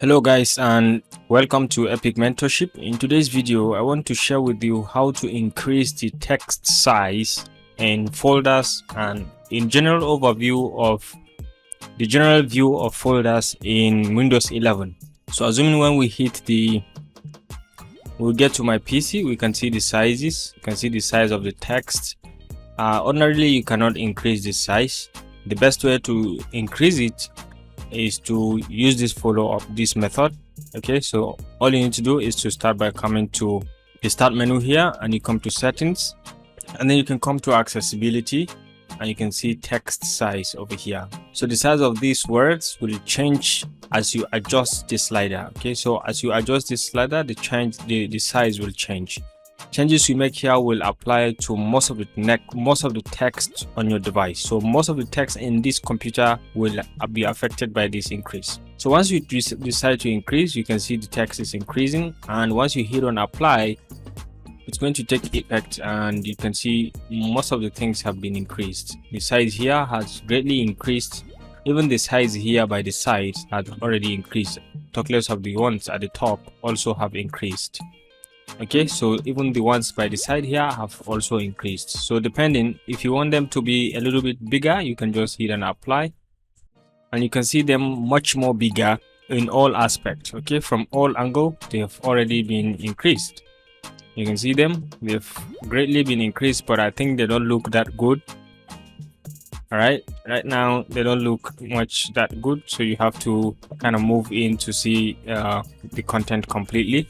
Hello guys, and welcome to Epic Mentorship. In today's video I want to share with you how to increase the text size in folders and in general overview of the general view of folders in Windows 11. So assuming when we'll get to my PC, we can see the sizes. You can see the size of the text. Ordinarily you cannot increase the size. The best way to increase it is to use this follow up this method. Okay, so all you need to do is to start by coming to the start menu here, and you come to settings, and then you can come to accessibility, and you can see text size over here. So the size of these words will change as you adjust the slider. Okay, so as you adjust this slider, the size will change. Changes you make here will apply to most of the text on your device. So most of the text in this computer will be affected by this increase. So once you decide to increase, you can see the text is increasing, and once you hit on apply, it's going to take effect, and you can see most of the things have been increased. The size here has greatly increased. Even the size here by the side has already increased. Talk less of the ones at the top also have increased. Okay, so even the ones by the side here have also increased. So depending, if you want them to be a little bit bigger, you can just hit and apply, and you can see them much more bigger in all aspects. Okay, from all angle they have already been increased. You can see them, they've greatly been increased, but I think they don't look that good. All right now they don't look much that good, so you have to kind of move in to see the content completely.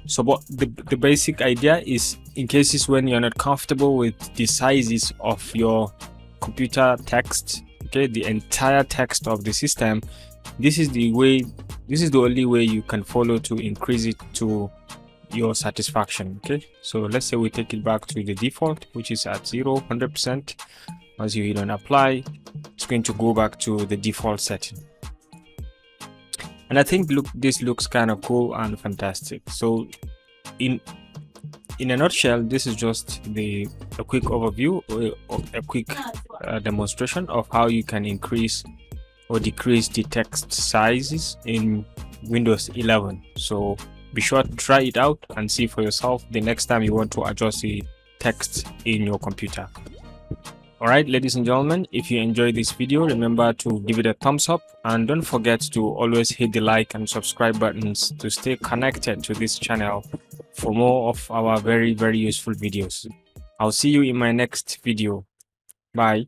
So but the basic idea is, in cases when you're not comfortable with the sizes of your computer text, okay, the entire text of the system, this is the only way you can follow to increase it to your satisfaction. Okay, so let's say we take it back to the default, which is at 100%. Once you hit on apply, it's going to go back to the default setting. And I think this looks kind of cool and fantastic. So in a nutshell, this is just a quick overview, or a quick demonstration of how you can increase or decrease the text sizes in Windows 11. So be sure to try it out and see for yourself the next time you want to adjust the text in your computer. All right, ladies and gentlemen, if you enjoyed this video, remember to give it a thumbs up, and don't forget to always hit the like and subscribe buttons to stay connected to this channel for more of our very useful videos. I'll see you in my next video. Bye.